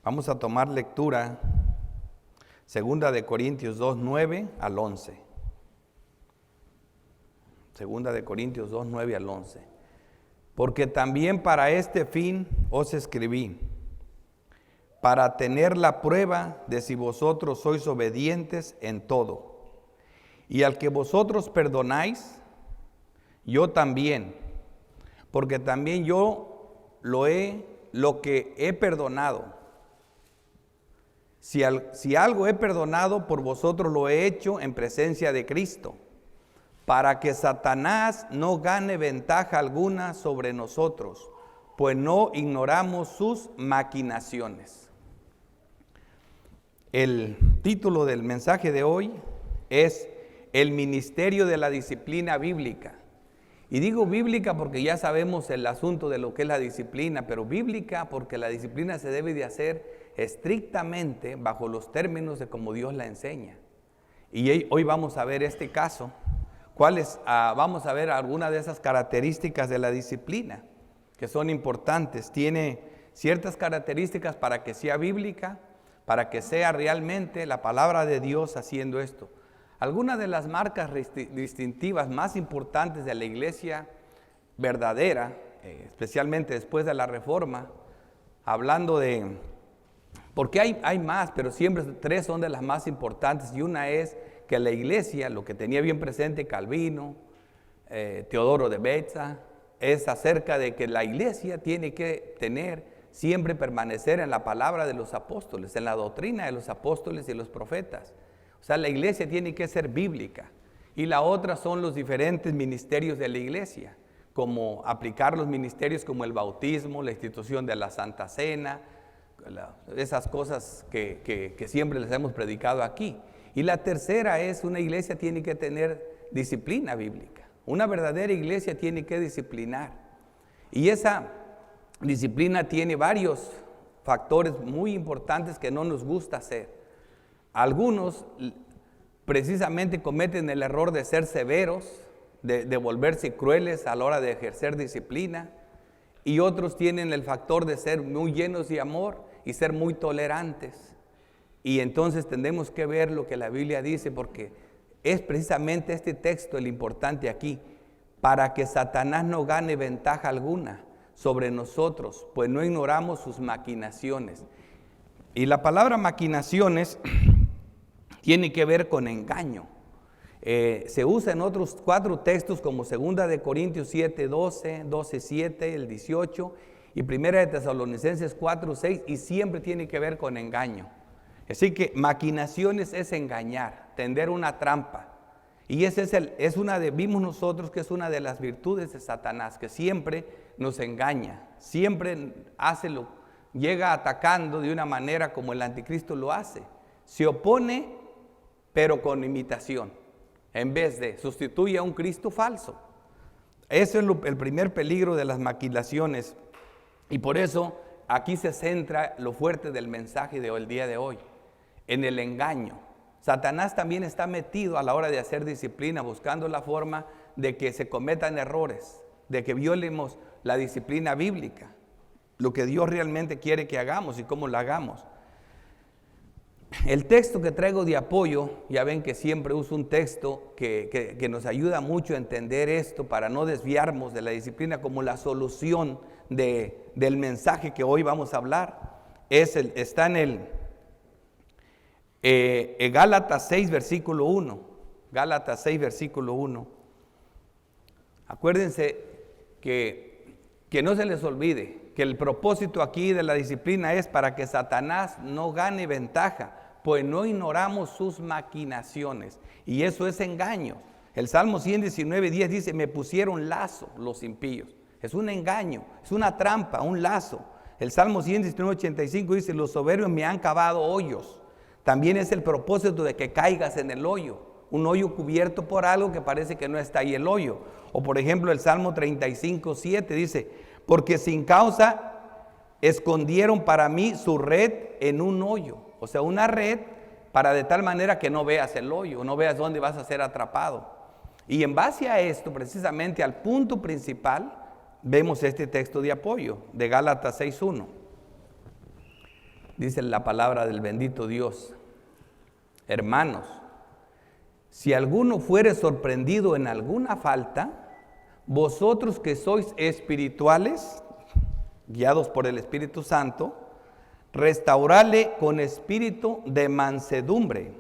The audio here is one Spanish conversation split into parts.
Vamos a tomar lectura, 2 Corintios 2, 9 al 11. 2 Corintios 2, 9 al 11. Porque también para este fin os escribí, para tener la prueba de si vosotros sois obedientes en todo. Y al que vosotros perdonáis, yo también, porque también yo lo que he perdonado. Si algo he perdonado, por vosotros lo he hecho en presencia de Cristo, para que Satanás no gane ventaja alguna sobre nosotros, pues no ignoramos sus maquinaciones. El título del mensaje de hoy es El ministerio de la disciplina bíblica. Y digo bíblica porque ya sabemos el asunto de lo que es la disciplina, pero bíblica porque la disciplina se debe de hacer estrictamente bajo los términos de como Dios la enseña. Y hoy vamos a ver este caso. Vamos a ver algunas de esas características de la disciplina que son importantes. Tiene ciertas características para que sea bíblica, para que sea realmente la palabra de Dios haciendo esto. Algunas de las marcas distintivas más importantes de la iglesia verdadera, especialmente después de la Reforma, hablando de, porque hay más, pero siempre tres son de las más importantes, y una es que la iglesia, lo que tenía bien presente Calvino, Teodoro de Beza, es acerca de que la iglesia tiene que siempre permanecer en la palabra de los apóstoles, en la doctrina de los apóstoles y los profetas. O sea, la iglesia tiene que ser bíblica. Y la otra son los diferentes ministerios de la iglesia, como aplicar los ministerios como el bautismo, la institución de la Santa Cena, esas cosas que siempre les hemos predicado aquí. Y la tercera es, una iglesia tiene que tener disciplina bíblica. Una verdadera iglesia tiene que disciplinar. Y esa disciplina tiene varios factores muy importantes que no nos gusta hacer. Algunos precisamente cometen el error de ser severos, de volverse crueles a la hora de ejercer disciplina, y otros tienen el factor de ser muy llenos de amor y ser muy tolerantes. Y entonces tenemos que ver lo que la Biblia dice, porque es precisamente este texto el importante aquí, para que Satanás no gane ventaja alguna sobre nosotros, pues no ignoramos sus maquinaciones. Y la palabra maquinaciones tiene que ver con engaño. Se usa en otros 4 textos como 2 Corintios 7, 12, 12, 7, el 18 y 1 Tesalonicenses 4, 6, y siempre tiene que ver con engaño. Así que maquinaciones es engañar, tender una trampa. Y vimos nosotros que es una de las virtudes de Satanás, que siempre nos engaña, siempre llega atacando de una manera como el anticristo lo hace. Se opone, pero con imitación, en vez de sustituye a un Cristo falso. Ese es el primer peligro de las maquinaciones, y por eso aquí se centra lo fuerte del mensaje del día de hoy, en el engaño. Satanás también está metido a la hora de hacer disciplina, buscando la forma de que se cometan errores, de que violemos la disciplina bíblica, lo que Dios realmente quiere que hagamos y cómo lo hagamos. El texto que traigo de apoyo, ya ven que siempre uso un texto que nos ayuda mucho a entender esto para no desviarnos de la disciplina como la solución del mensaje que hoy vamos a hablar. Está en Gálatas 6, versículo 1. Gálatas 6, versículo 1. Acuérdense que no se les olvide que el propósito aquí de la disciplina es para que Satanás no gane ventaja, pues no ignoramos sus maquinaciones. Y eso es engaño. El Salmo 119, 10 dice, me pusieron lazo los impíos. Es un engaño, es una trampa, un lazo. El Salmo 119, 85 dice, los soberbios me han cavado hoyos. También es el propósito de que caigas en el hoyo. Un hoyo cubierto por algo que parece que no está ahí el hoyo. O por ejemplo el Salmo 35, 7 dice, porque sin causa escondieron para mí su red en un hoyo. O sea, una red para de tal manera que no veas el hoyo, no veas dónde vas a ser atrapado. Y en base a esto, precisamente al punto principal, vemos este texto de apoyo de Gálatas 6:1. Dice la palabra del bendito Dios: hermanos, si alguno fuere sorprendido en alguna falta, vosotros que sois espirituales, guiados por el Espíritu Santo, restaurale con espíritu de mansedumbre,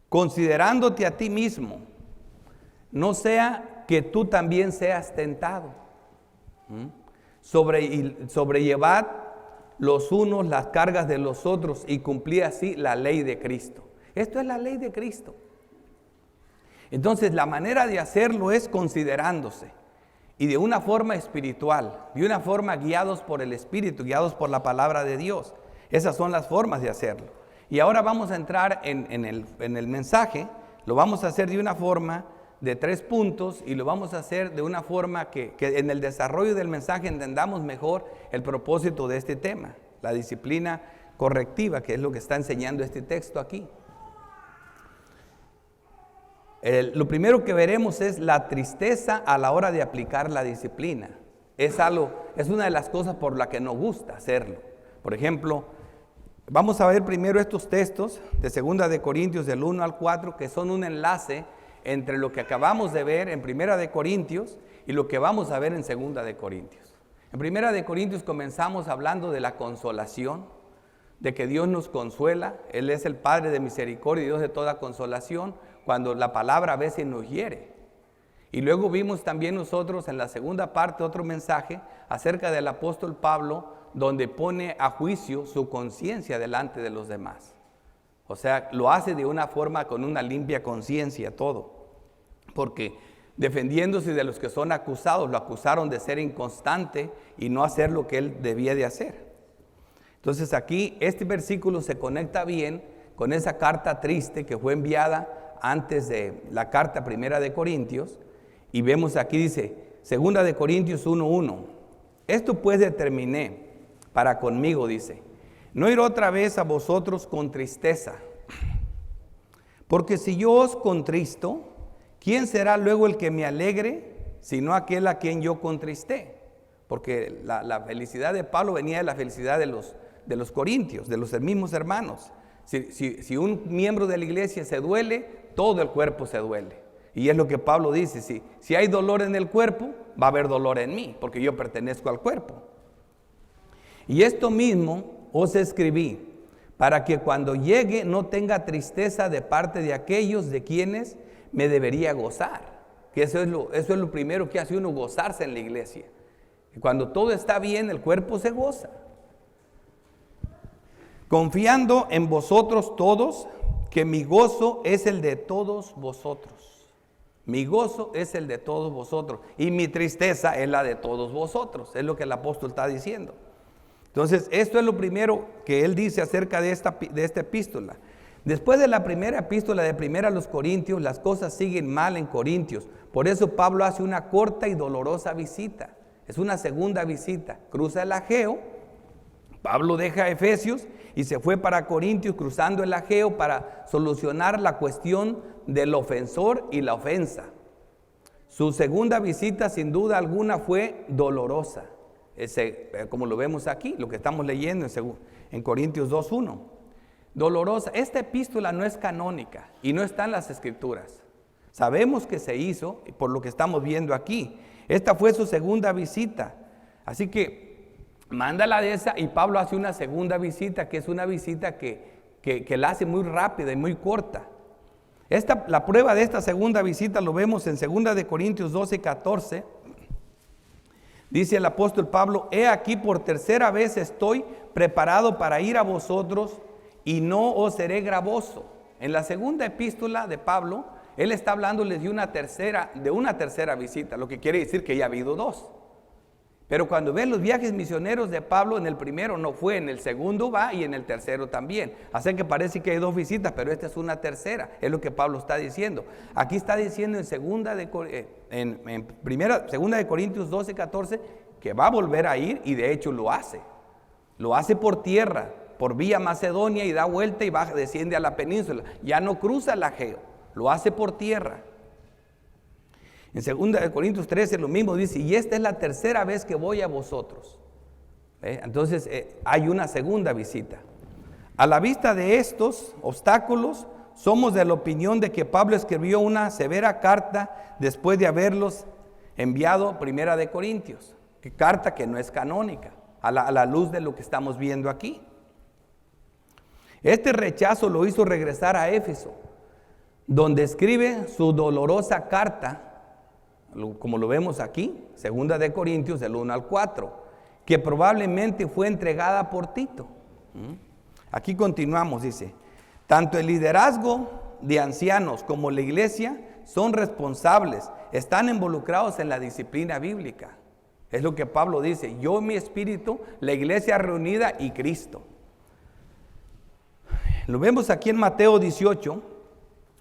considerándote a ti mismo, no sea que tú también seas tentado. Sobrellevad los unos las cargas de los otros y cumplid así la ley de Cristo. Esto es la ley de Cristo. Entonces la manera de hacerlo es considerándose, y de una forma espiritual, de una forma guiados por el Espíritu, guiados por la palabra de Dios. Esas son las formas de hacerlo. Y ahora vamos a entrar en el mensaje. Lo vamos a hacer de una forma de 3 puntos, y lo vamos a hacer de una forma que en el desarrollo del mensaje entendamos mejor el propósito de este tema, la disciplina correctiva, que es lo que está enseñando este texto aquí. Lo primero que veremos es la tristeza a la hora de aplicar la disciplina. Es una de las cosas por la que nos gusta hacerlo. Por ejemplo, vamos a ver primero estos textos de 2 de Corintios del 1 al 4, que son un enlace entre lo que acabamos de ver en 1 de Corintios y lo que vamos a ver en 2 de Corintios. En 1 de Corintios comenzamos hablando de la consolación, de que Dios nos consuela. Él es el Padre de misericordia y Dios de toda consolación, cuando la palabra a veces nos hiere. Y luego vimos también nosotros en la segunda parte otro mensaje acerca del apóstol Pablo, donde pone a juicio su conciencia delante de los demás. O sea, lo hace de una forma con una limpia conciencia todo. Porque defendiéndose de los que son acusados, lo acusaron de ser inconstante y no hacer lo que él debía de hacer. Entonces aquí este versículo se conecta bien con esa carta triste que fue enviada antes de la carta 1 de Corintios, y vemos aquí, dice 2 de Corintios 1:1, esto pues determiné para conmigo, dice, no ir otra vez a vosotros con tristeza, porque si yo os contristo, ¿quién será luego el que me alegre, sino aquel a quien yo contristé? Porque la felicidad de Pablo venía de la felicidad de los corintios, de los mismos hermanos. Si un miembro de la iglesia se duele, todo el cuerpo se duele. Y es lo que Pablo dice: si hay dolor en el cuerpo, va a haber dolor en mí, porque yo pertenezco al cuerpo. Y esto mismo os escribí, para que cuando llegue no tenga tristeza de parte de aquellos de quienes me debería gozar. Que eso es lo primero que hace uno, gozarse en la iglesia. Y cuando todo está bien, el cuerpo se goza. Confiando en vosotros todos, que mi gozo es el de todos vosotros. Mi gozo es el de todos vosotros, y mi tristeza es la de todos vosotros. Es lo que el apóstol está diciendo. Entonces, esto es lo primero que él dice acerca de esta epístola. Después de la primera epístola de 1 a los Corintios, las cosas siguen mal en Corintios. Por eso Pablo hace una corta y dolorosa visita. Es una segunda visita. Cruza el Egeo. Pablo deja Efesios y se fue para Corintios, cruzando el Egeo para solucionar la cuestión del ofensor y la ofensa. Su segunda visita, sin duda alguna, fue dolorosa. Como lo vemos aquí, lo que estamos leyendo en Corintios 2:1. Dolorosa. Esta epístola no es canónica y no está en las Escrituras. Sabemos que se hizo por lo que estamos viendo aquí. Esta fue su segunda visita. Así que mándala de esa, y Pablo hace una segunda visita, que es una visita que la hace muy rápida y muy corta. La prueba de esta segunda visita lo vemos en 2 de Corintios 12:14. Dice el apóstol Pablo: he aquí por tercera vez estoy preparado para ir a vosotros y no os seré gravoso. En la segunda epístola de Pablo, él está hablándoles de una tercera visita, lo que quiere decir que ya ha habido 2. Pero cuando ven los viajes misioneros de Pablo, en el primero no fue, en el segundo va y en el tercero también. Así que parece que hay 2 visitas, pero esta es una tercera, es lo que Pablo está diciendo. Aquí está diciendo en 2 de Corintios 12:14 que va a volver a ir, y de hecho lo hace. Lo hace por tierra, por vía Macedonia, y da vuelta y desciende a la península. Ya no cruza el Egeo, lo hace por tierra. En 2 de Corintios 13 lo mismo dice: y esta es la tercera vez que voy a vosotros. Entonces hay una segunda visita. A la vista de estos obstáculos, somos de la opinión de que Pablo escribió una severa carta después de haberlos enviado Primera de Corintios, carta que no es canónica, a la luz de lo que estamos viendo aquí. Este rechazo lo hizo regresar a Éfeso, donde escribe su dolorosa carta, como lo vemos aquí, Segunda de Corintios del 1 al 4, que probablemente fue entregada por Tito. Aquí continuamos, dice, tanto el liderazgo de ancianos como la iglesia son responsables, están involucrados en la disciplina bíblica. Es lo que Pablo dice, yo, mi espíritu, la iglesia reunida y Cristo. Lo vemos aquí en Mateo 18,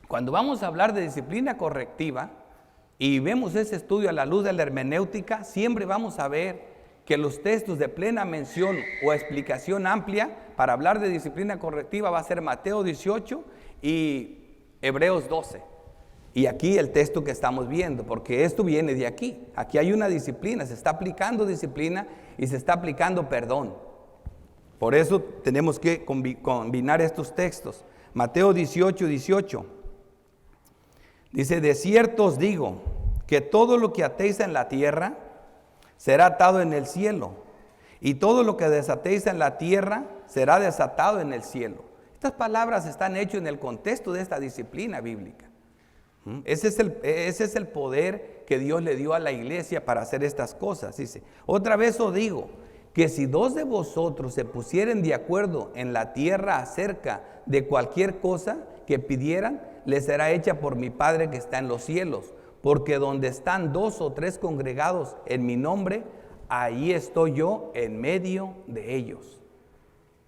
cuando vamos a hablar de disciplina correctiva y vemos ese estudio a la luz de la hermenéutica, siempre vamos a ver que los textos de plena mención o explicación amplia para hablar de disciplina correctiva va a ser Mateo 18 y Hebreos 12. Y aquí el texto que estamos viendo, porque esto viene de aquí. Aquí hay una disciplina, se está aplicando disciplina y se está aplicando perdón. Por eso tenemos que combinar estos textos. Mateo 18, 18. Dice, de cierto os digo que todo lo que atéis en la tierra será atado en el cielo, y todo lo que desatéis en la tierra será desatado en el cielo. Estas palabras están hechas en el contexto de esta disciplina bíblica. Ese es el poder que Dios le dio a la iglesia para hacer estas cosas. Dice, otra vez os digo, que si dos de vosotros se pusieren de acuerdo en la tierra acerca de cualquier cosa que pidieran, les será hecha por mi Padre que está en los cielos. Porque donde están 2 o 3 congregados en mi nombre, ahí estoy yo en medio de ellos.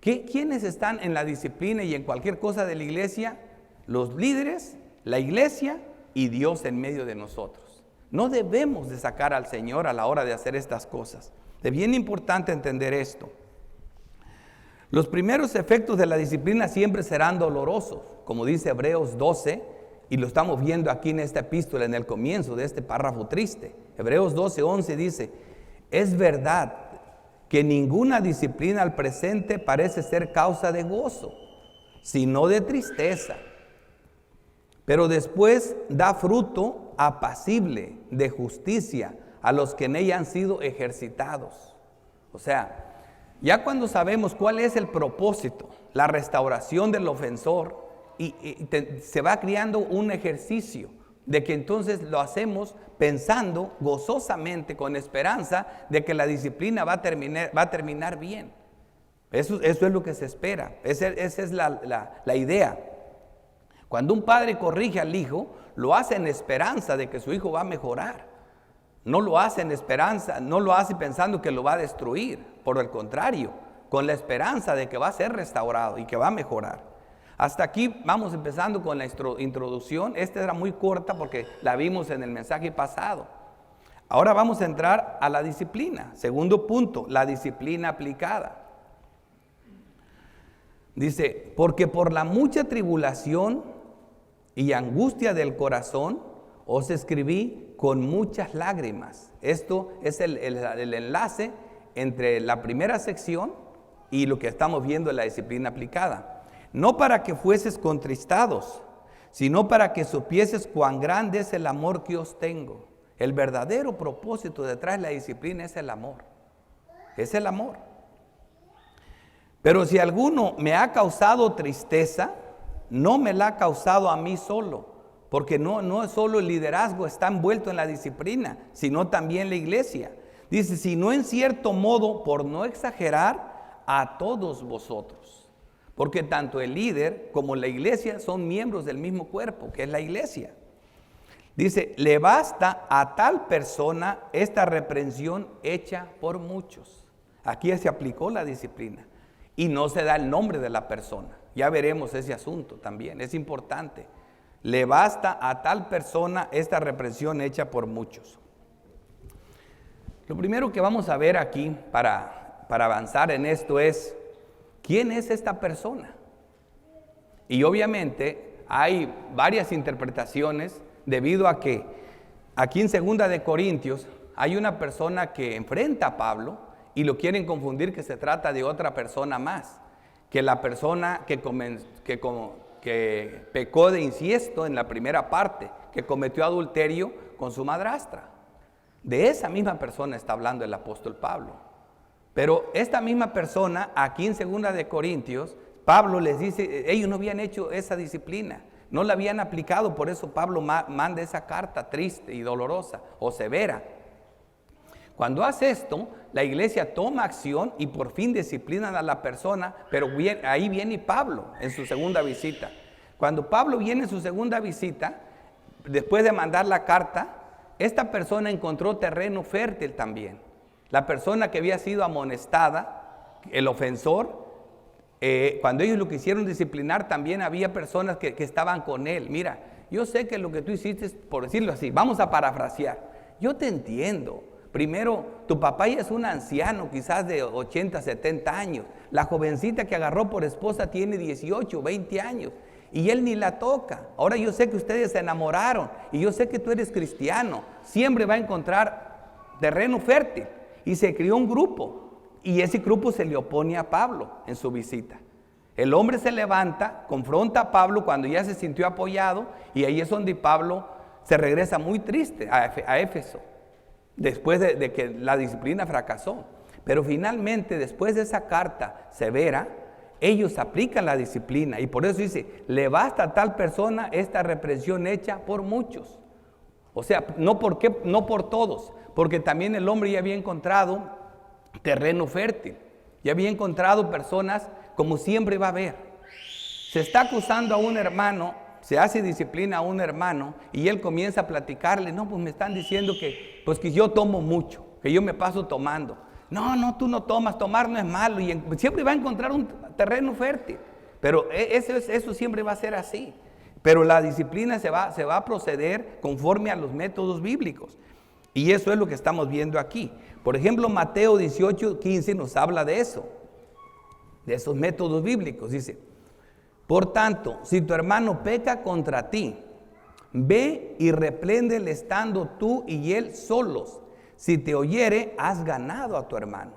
¿Quiénes están en la disciplina y en cualquier cosa de la iglesia? Los líderes, la iglesia y Dios en medio de nosotros. No debemos de sacar al Señor a la hora de hacer estas cosas. Es bien importante entender esto. Los primeros efectos de la disciplina siempre serán dolorosos, como dice Hebreos 12, y lo estamos viendo aquí en esta epístola, en el comienzo de este párrafo triste. Hebreos 12, 11 dice, es verdad que ninguna disciplina al presente parece ser causa de gozo, sino de tristeza. Pero después da fruto apacible de justicia a los que en ella han sido ejercitados. O sea, ya cuando sabemos cuál es el propósito, la restauración del ofensor, se va creando un ejercicio de que entonces lo hacemos pensando gozosamente, con esperanza de que la disciplina va a terminar bien. Eso es lo que se espera, esa es la idea. Cuando un padre corrige al hijo, lo hace en esperanza de que su hijo va a mejorar. No lo hace en esperanza, no lo hace pensando que lo va a destruir. Por el contrario, con la esperanza de que va a ser restaurado y que va a mejorar. Hasta aquí vamos empezando con la introducción. Esta era muy corta porque la vimos en el mensaje pasado. Ahora vamos a entrar a la disciplina. Segundo punto, la disciplina aplicada. Dice, porque por la mucha tribulación y angustia del corazón os escribí con muchas lágrimas. Esto es el enlace entre la primera sección y lo que estamos viendo en la disciplina aplicada. No para que fueses contristados, sino para que supieses cuán grande es el amor que os tengo. El verdadero propósito detrás de la disciplina es el amor. Es el amor. Pero si alguno me ha causado tristeza, no me la ha causado a mí solo, porque no es solo el liderazgo está envuelto en la disciplina, sino también la iglesia. Dice, sino en cierto modo, por no exagerar, a todos vosotros. Porque tanto el líder como la iglesia son miembros del mismo cuerpo, que es la iglesia. Dice, le basta a tal persona esta reprensión hecha por muchos. Aquí se aplicó la disciplina y no se da el nombre de la persona. Ya veremos ese asunto también, es importante. Le basta a tal persona esta reprensión hecha por muchos. Lo primero que vamos a ver aquí para avanzar en esto es, ¿quién es esta persona? Y obviamente hay varias interpretaciones debido a que aquí en 2 de Corintios hay una persona que enfrenta a Pablo y lo quieren confundir que se trata de otra persona más, que la persona que pecó de incesto en la primera parte, que cometió adulterio con su madrastra. De esa misma persona está hablando el apóstol Pablo. Pero esta misma persona, aquí en 2 de Corintios, Pablo les dice, ellos no habían hecho esa disciplina, no la habían aplicado, por eso Pablo manda esa carta triste y dolorosa o severa. Cuando hace esto, la iglesia toma acción y por fin disciplinan a la persona, pero ahí viene Pablo en su segunda visita. Cuando Pablo viene en su segunda visita, después de mandar la carta, esta persona encontró terreno fértil también. La persona que había sido amonestada, el ofensor, cuando ellos lo quisieron disciplinar, también había personas que estaban con él. Mira, yo sé que lo que tú hiciste, por decirlo así, vamos a parafrasear, yo te entiendo. Primero, tu papá ya es un anciano, quizás de 80, 70 años. La jovencita que agarró por esposa tiene 18, 20 años. Y él ni la toca. Ahora yo sé que ustedes se enamoraron y yo sé que tú eres cristiano. Siempre va a encontrar terreno fértil. Y se crió un grupo. Y ese grupo se le opone a Pablo en su visita. El hombre se levanta, confronta a Pablo cuando ya se sintió apoyado. Y ahí es donde Pablo se regresa muy triste a Éfeso. Después de que la disciplina fracasó. Pero finalmente, después de esa carta severa, ellos aplican la disciplina. Y por eso dice, le basta a tal persona esta reprensión hecha por muchos. O sea, no por todos, porque también el hombre ya había encontrado terreno fértil. Ya había encontrado personas como siempre va a haber. Se está acusando a un hermano, se hace disciplina a un hermano y él comienza a platicarle, no, pues me están diciendo que yo tomo mucho, que yo me paso tomando. No, tú no tomas, tomar no es malo y siempre va a encontrar un terreno fértil. Pero eso siempre va a ser así. Pero la disciplina se va a proceder conforme a los métodos bíblicos. Y eso es lo que estamos viendo aquí. Por ejemplo, Mateo 18:15 nos habla de eso, de esos métodos bíblicos. Dice, por tanto, si tu hermano peca contra ti, ve y repréndele estando tú y él solos. Si te oyere, has ganado a tu hermano.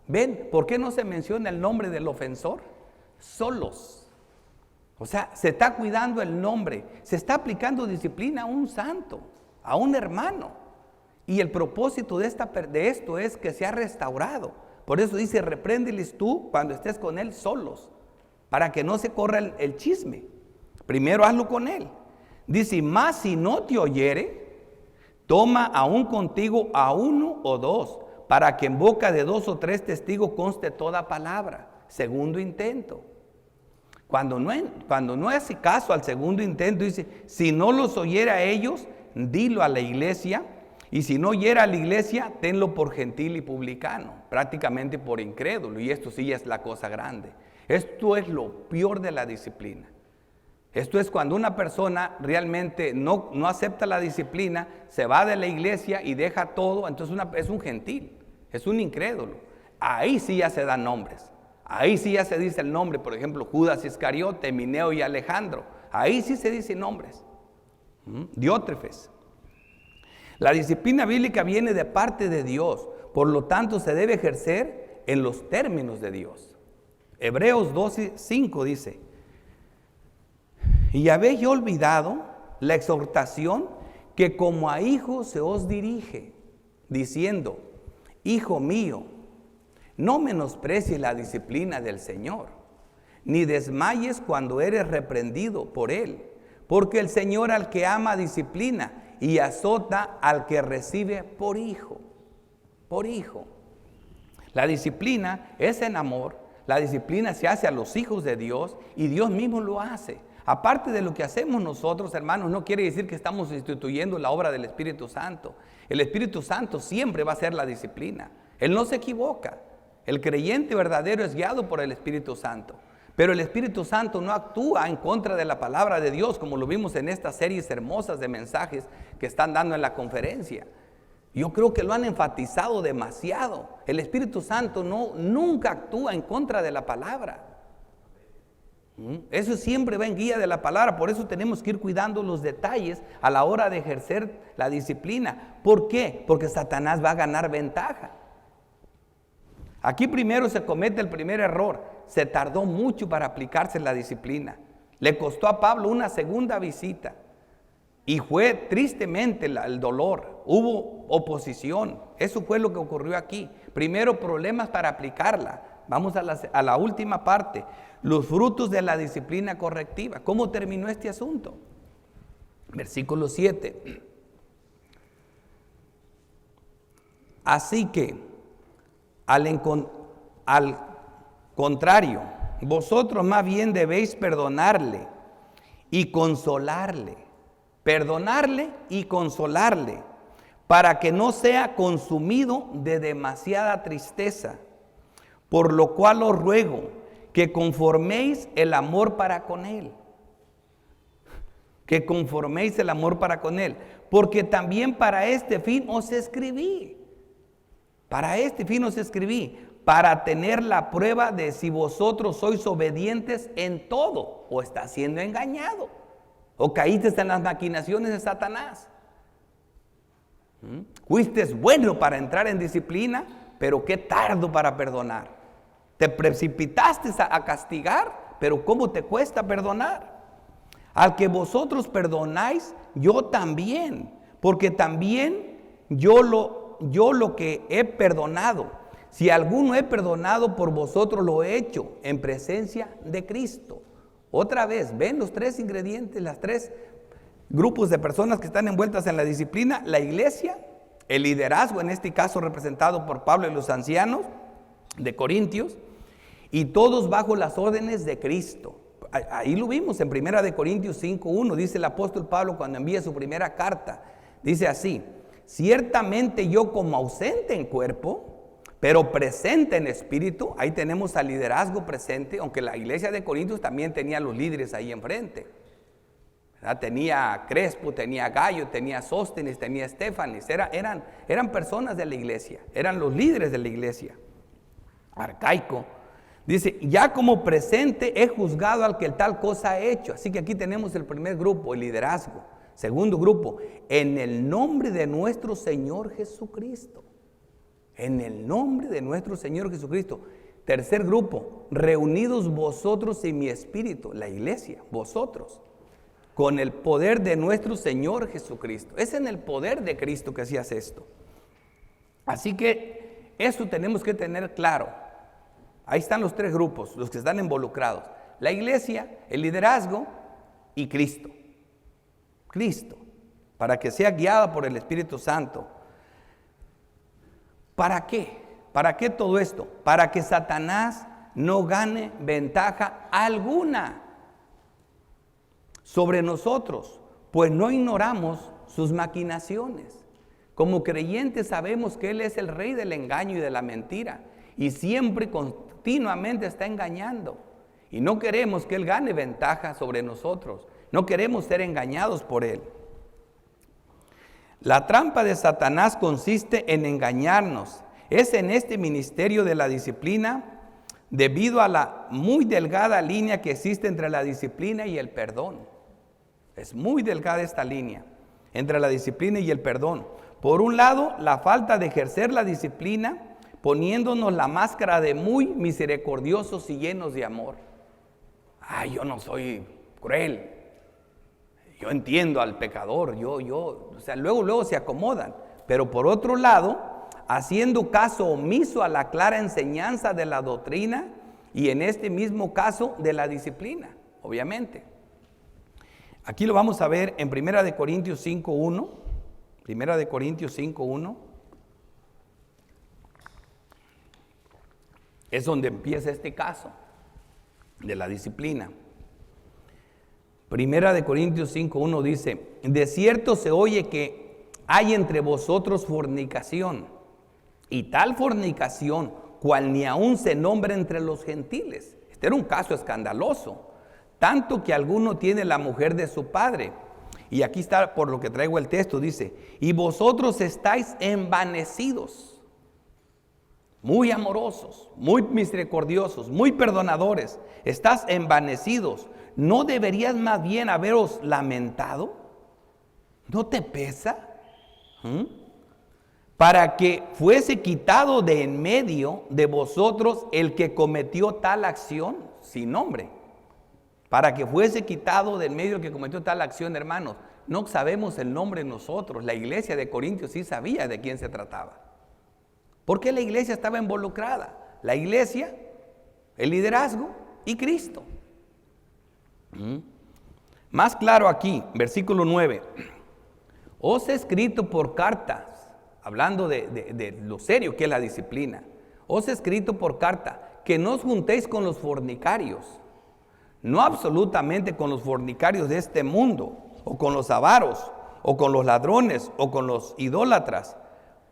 ¿Ven? ¿Por qué no se menciona el nombre del ofensor? Solos. O sea, se está cuidando el nombre. Se está aplicando disciplina a un santo, a un hermano. Y el propósito de esto es que sea restaurado. Por eso dice, repréndeles tú cuando estés con él solos, para que no se corra el chisme. Primero hazlo con él. Dice, más si no te oyere, toma aún contigo a uno o dos, para que en boca de 2 o 3 testigos conste toda palabra. Segundo intento. Cuando no hace caso al segundo intento, dice, si no los oyera a ellos, dilo a la iglesia, y si no oyera a la iglesia, tenlo por gentil y publicano, prácticamente por incrédulo, y esto sí es la cosa grande. Esto es lo peor de la disciplina. Esto es cuando una persona realmente no acepta la disciplina, se va de la iglesia y deja todo, entonces es un gentil, es un incrédulo. Ahí sí ya se dan nombres, ahí sí ya se dice el nombre, por ejemplo, Judas Iscariote, Mineo y Alejandro, ahí sí se dicen nombres. Diótrefes. La disciplina bíblica viene de parte de Dios, por lo tanto se debe ejercer en los términos de Dios. Hebreos 12:5 dice, y habéis olvidado la exhortación que como a hijos se os dirige, diciendo, hijo mío, no menosprecies la disciplina del Señor, ni desmayes cuando eres reprendido por Él, porque el Señor al que ama disciplina y azota al que recibe por hijo. Por hijo. La disciplina es en amor, la disciplina se hace a los hijos de Dios y Dios mismo lo hace. Aparte de lo que hacemos nosotros, hermanos, no quiere decir que estamos instituyendo la obra del Espíritu Santo. El Espíritu Santo siempre va a ser la disciplina. Él no se equivoca. El creyente verdadero es guiado por el Espíritu Santo. Pero el Espíritu Santo no actúa en contra de la palabra de Dios, como lo vimos en estas series hermosas de mensajes que están dando en la conferencia. Yo creo que lo han enfatizado demasiado. El Espíritu Santo nunca actúa en contra de la palabra. Eso siempre va en guía de la palabra. Por eso tenemos que ir cuidando los detalles a la hora de ejercer la disciplina. ¿Por qué? Porque Satanás va a ganar ventaja. Aquí primero se comete el primer error. Se tardó mucho para aplicarse la disciplina. Le costó a Pablo una segunda visita. Y fue tristemente el dolor. Hubo oposición. Eso fue lo que ocurrió aquí. Primero, problemas para aplicarla. Vamos a la última parte. Los frutos de la disciplina correctiva. ¿Cómo terminó este asunto? Versículo 7. Así que, al contrario, vosotros más bien debéis perdonarle y consolarle. Perdonarle y consolarle, para que no sea consumido de demasiada tristeza. Por lo cual os ruego que conforméis el amor para con él. Que conforméis el amor para con él. Porque también para este fin os escribí. Para este fin os escribí, para tener la prueba de si vosotros sois obedientes en todo o estás siendo engañado o caíste en las maquinaciones de Satanás. Fuiste bueno para entrar en disciplina, pero qué tardo para perdonar. Te precipitaste a castigar, pero ¿cómo te cuesta perdonar? Al que vosotros perdonáis, yo también, porque también yo lo que he perdonado, si alguno he perdonado por vosotros, lo he hecho en presencia de Cristo. Otra vez, ven los tres ingredientes, las tres grupos de personas que están envueltas en la disciplina: la iglesia, el liderazgo, en este caso representado por Pablo y los ancianos de Corintios, y todos bajo las órdenes de Cristo. Ahí lo vimos en 1 Corintios 5:1, dice el apóstol Pablo cuando envía su primera carta, dice así: ciertamente yo como ausente en cuerpo, pero presente en espíritu. Ahí tenemos al liderazgo presente, aunque la iglesia de Corintios también tenía los líderes ahí enfrente, ¿verdad? Tenía Crespo, tenía Gallo, tenía Sóstenes, tenía Estefanes, eran personas de la iglesia, eran los líderes de la iglesia. Arcaico dice: ya como presente he juzgado al que tal cosa ha hecho. Así que aquí tenemos el primer grupo, el liderazgo. Segundo grupo, en el nombre de nuestro Señor Jesucristo. En el nombre de nuestro Señor Jesucristo. Tercer grupo, reunidos vosotros y mi espíritu, la iglesia, vosotros, con el poder de nuestro Señor Jesucristo. Es en el poder de Cristo que se hace esto. Así que eso tenemos que tener claro. Ahí están los tres grupos, los que están involucrados: la iglesia, el liderazgo y Cristo. Cristo, para que sea guiada por el Espíritu Santo. ¿Para qué? ¿Para qué todo esto? Para que Satanás no gane ventaja alguna sobre nosotros, pues no ignoramos sus maquinaciones. Como creyentes sabemos que Él es el rey del engaño y de la mentira, y siempre continuamente está engañando, y no queremos que Él gane ventaja sobre nosotros. No queremos ser engañados por él. La trampa de Satanás consiste en engañarnos. Es en este ministerio de la disciplina, debido a la muy delgada línea que existe entre la disciplina y el perdón. Es muy delgada esta línea entre la disciplina y el perdón. Por un lado, la falta de ejercer la disciplina, poniéndonos la máscara de muy misericordiosos y llenos de amor. Yo no soy cruel. Yo entiendo al pecador, luego se acomodan. Pero por otro lado, haciendo caso omiso a la clara enseñanza de la doctrina y en este mismo caso de la disciplina, obviamente. Aquí lo vamos a ver en 1 Corintios 5:1. 1 Corintios 5:1. Es donde empieza este caso de la disciplina. 1 Corintios 5:1 dice: de cierto se oye que hay entre vosotros fornicación, y tal fornicación cual ni aún se nombra entre los gentiles. Este era un caso escandaloso, tanto que alguno tiene la mujer de su padre. Y aquí está por lo que traigo el texto, dice: y vosotros estáis envanecidos, muy amorosos, muy misericordiosos, muy perdonadores, estás envanecidos. ¿No deberías más bien haberos lamentado? ¿No te pesa? para que fuese quitado de en medio de vosotros el que cometió tal acción sin nombre. Para que fuese quitado de en medio el que cometió tal acción, hermanos. No sabemos el nombre nosotros. La iglesia de Corintios sí sabía de quién se trataba. Porque la iglesia estaba involucrada. La iglesia, el liderazgo y Cristo. Más claro aquí, versículo 9. Os he escrito por cartas, hablando de lo serio que es la disciplina. Os he escrito por carta que no os juntéis con los fornicarios. No absolutamente con los fornicarios de este mundo, o con los avaros, o con los ladrones, o con los idólatras,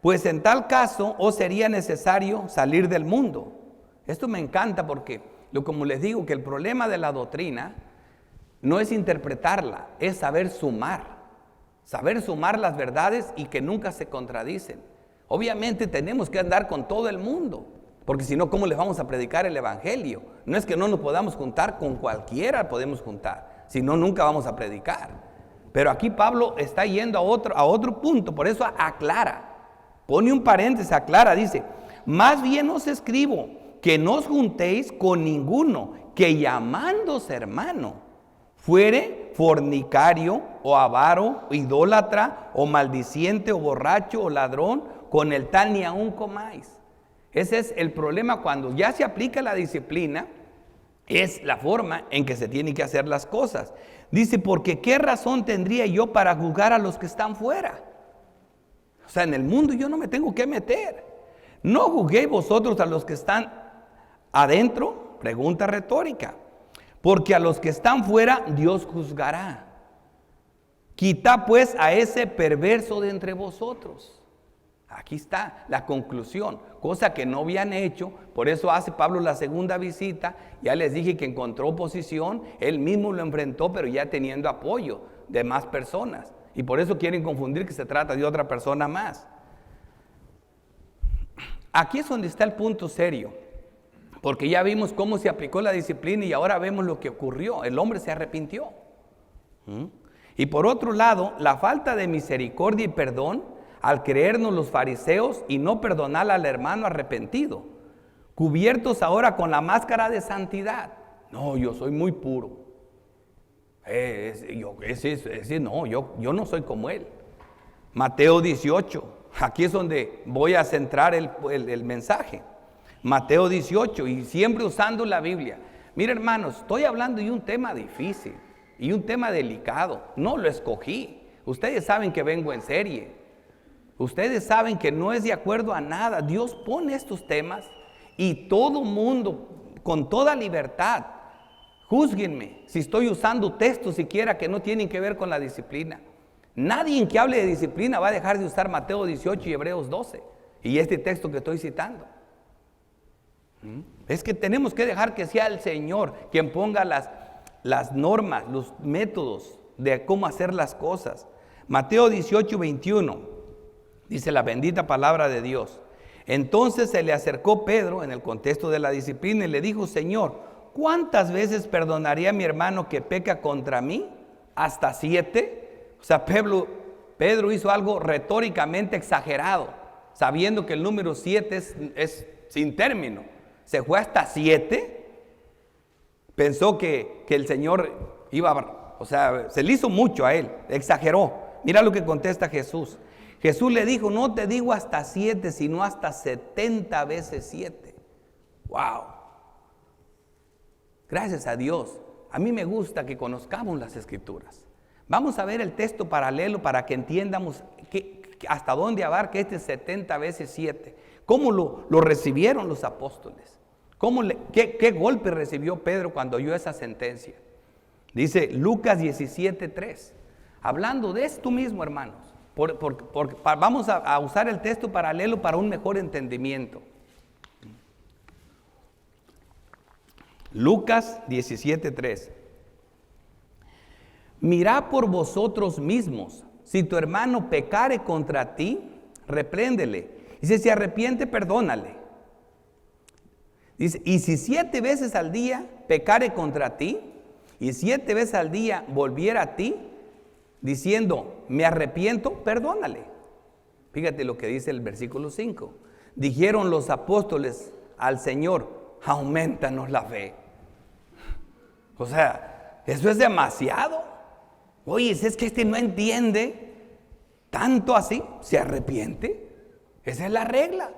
pues en tal caso os sería necesario salir del mundo. Esto me encanta porque, como les digo, que el problema de la doctrina no es interpretarla, es saber sumar las verdades y que nunca se contradicen. Obviamente tenemos que andar con todo el mundo, porque si no, ¿cómo les vamos a predicar el evangelio? No es que no nos podamos juntar, con cualquiera podemos juntar, si no, nunca vamos a predicar. Pero aquí Pablo está yendo a otro punto, por eso aclara, pone un paréntesis, aclara, dice, más bien os escribo que no os juntéis con ninguno que llamándose hermano fuere fornicario o avaro, o idólatra o maldiciente o borracho o ladrón, con el tal ni aun comáis. Ese es el problema cuando ya se aplica la disciplina, es la forma en que se tienen que hacer las cosas. Dice, porque ¿qué razón tendría yo para juzgar a los que están fuera? O sea, en el mundo yo no me tengo que meter. ¿No juzguéis vosotros a los que están adentro? Pregunta retórica. Porque a los que están fuera Dios juzgará. Quita pues a ese perverso de entre vosotros. Aquí está la conclusión, cosa que no habían hecho. Por eso hace Pablo la segunda visita. Ya les dije que encontró oposición, él mismo lo enfrentó, pero ya teniendo apoyo de más personas. Y por eso quieren confundir que se trata de otra persona más. Aquí es donde está el punto serio, porque ya vimos cómo se aplicó la disciplina y ahora vemos lo que ocurrió. El hombre se arrepintió. Y por otro lado, la falta de misericordia y perdón al creernos los fariseos y no perdonar al hermano arrepentido, cubiertos ahora con la máscara de santidad. No, yo soy muy puro. Yo no soy como él. Mateo 18, aquí es donde voy a centrar el mensaje. Mateo 18, y siempre usando la Biblia. Mira, hermanos, estoy hablando de un tema difícil y un tema delicado. No lo escogí. Ustedes saben que vengo en serie. Ustedes saben que no es de acuerdo a nada. Dios pone estos temas y todo mundo, con toda libertad, júzguenme si estoy usando textos siquiera que no tienen que ver con la disciplina. Nadie que hable de disciplina va a dejar de usar Mateo 18 y Hebreos 12 y este texto que estoy citando. Es que tenemos que dejar que sea el Señor quien ponga las normas, los métodos de cómo hacer las cosas. Mateo 18, 21. Dice la bendita palabra de Dios. Entonces se le acercó Pedro en el contexto de la disciplina y le dijo, Señor, ¿cuántas veces perdonaría a mi hermano que peca contra mí? ¿Hasta 7? O sea, Pedro hizo algo retóricamente exagerado, sabiendo que el número 7 es sin término. Se fue hasta 7. Pensó que el Señor se le hizo mucho a él, exageró. Mira lo que contesta Jesús. Jesús le dijo, no te digo hasta 7, sino hasta 70 veces 7. ¡Wow! Gracias a Dios. A mí me gusta que conozcamos las Escrituras. Vamos a ver el texto paralelo para que entiendamos hasta dónde abarca este 70 veces 7. ¿Cómo lo recibieron los apóstoles? ¿Qué golpe recibió Pedro cuando oyó esa sentencia? Dice Lucas 17:3. Hablando de esto mismo, hermanos. Vamos a usar el texto paralelo para un mejor entendimiento. Lucas 17:3. Mirad por vosotros mismos, si tu hermano pecare contra ti, repréndele, y si se arrepiente, perdónale. Dice, y si 7 veces al día pecare contra ti, y 7 veces al día volviera a ti, diciendo, me arrepiento, perdónale. Fíjate lo que dice el versículo 5. Dijeron los apóstoles al Señor, aumentanos la fe. O sea, eso es demasiado. Oye, es que este no entiende tanto así, se arrepiente. Esa es la regla.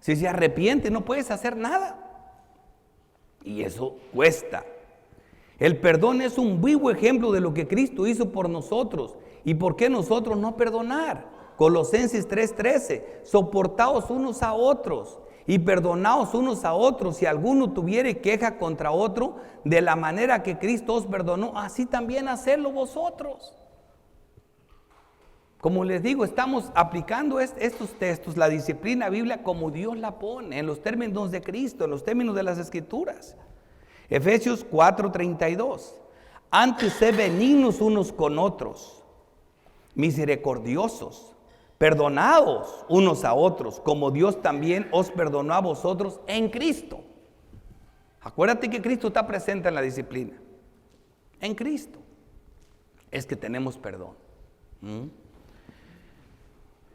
Si se arrepiente no puedes hacer nada. Y eso cuesta. El perdón es un vivo ejemplo de lo que Cristo hizo por nosotros. ¿Y por qué nosotros no perdonar? Colosenses 3:13, soportaos unos a otros y perdonaos unos a otros. Si alguno tuviere queja contra otro, de la manera que Cristo os perdonó, así también hacedlo vosotros. Como les digo, estamos aplicando estos textos, la disciplina bíblica como Dios la pone, en los términos de Cristo, en los términos de las Escrituras. Efesios 4:32, antes sed benignos unos con otros, misericordiosos, perdonados unos a otros, como Dios también os perdonó a vosotros en Cristo. Acuérdate que Cristo está presente en la disciplina. En Cristo es que tenemos perdón.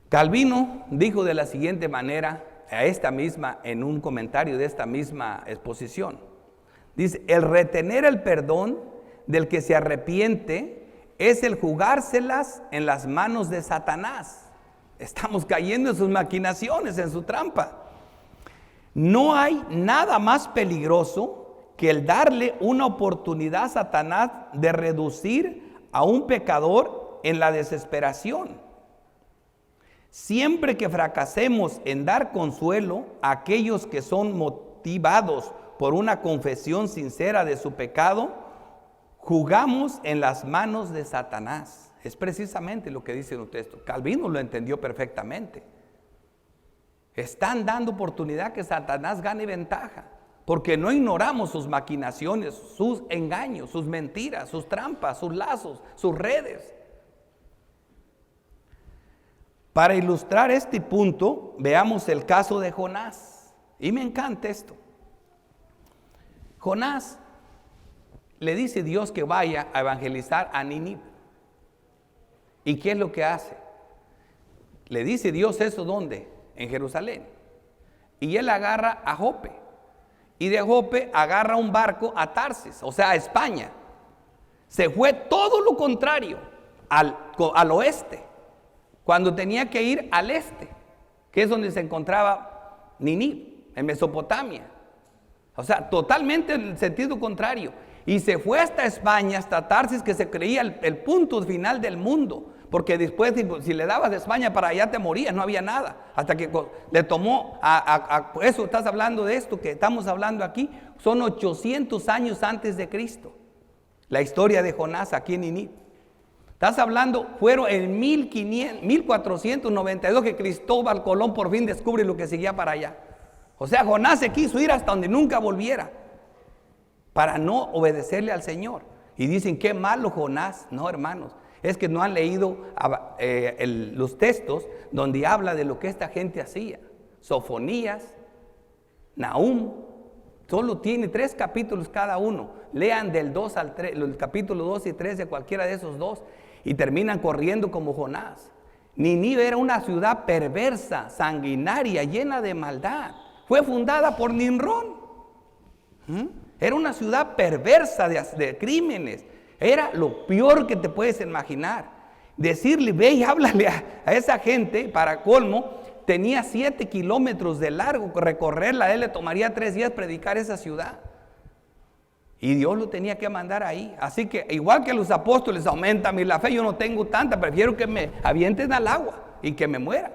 Calvino dijo de la siguiente manera, en un comentario de esta misma exposición. Dice, el retener el perdón del que se arrepiente es el jugárselas en las manos de Satanás. Estamos cayendo en sus maquinaciones, en su trampa. No hay nada más peligroso que el darle una oportunidad a Satanás de reducir a un pecador en la desesperación. Siempre que fracasemos en dar consuelo a aquellos que son motivados por una confesión sincera de su pecado, jugamos en las manos de Satanás. Es precisamente lo que dice el texto. Calvino lo entendió perfectamente. Están dando oportunidad que Satanás gane ventaja, porque no ignoramos sus maquinaciones, sus engaños, sus mentiras, sus trampas, sus lazos, sus redes. Para ilustrar este punto, veamos el caso de Jonás. Y me encanta esto. Jonás le dice Dios que vaya a evangelizar a Nínive. ¿Y qué es lo que hace? Le dice Dios eso, ¿dónde? En Jerusalén. Y él agarra a Jope. Y de Jope agarra un barco a Tarsis, o sea, a España. Se fue todo lo contrario, al oeste, cuando tenía que ir al este, que es donde se encontraba Nínive, en Mesopotamia. O sea, totalmente en el sentido contrario. Y se fue hasta España, hasta Tarsis, que se creía el punto final del mundo. Porque después, si le dabas de España para allá, te morías, no había nada. Hasta que le tomó, eso estás hablando de esto que estamos hablando aquí, son 800 años antes de Cristo. La historia de Jonás aquí en Nínive. Estás hablando, fueron en 1492 que Cristóbal Colón por fin descubre lo que seguía para allá. O sea, Jonás se quiso ir hasta donde nunca volviera, para no obedecerle al Señor. Y dicen, qué malo Jonás. No, hermanos, es que no han leído los textos donde habla de lo que esta gente hacía. Sofonías, Nahum, solo tiene 3 capítulos cada uno. Lean del 2 al 3, el capítulo 2 y 3 de cualquiera de esos dos, y terminan corriendo como Jonás. Nínive era una ciudad perversa, sanguinaria, llena de maldad. Fue fundada por Nimrod. Era una ciudad perversa de crímenes. Era lo peor que te puedes imaginar. Decirle, ve y háblale a esa gente, para colmo, tenía 7 kilómetros de largo. Recorrerla a él le tomaría 3 días predicar esa ciudad. Y Dios lo tenía que mandar ahí. Así que igual que los apóstoles, aumentame la fe, yo no tengo tanta, prefiero que me avienten al agua y que me muera.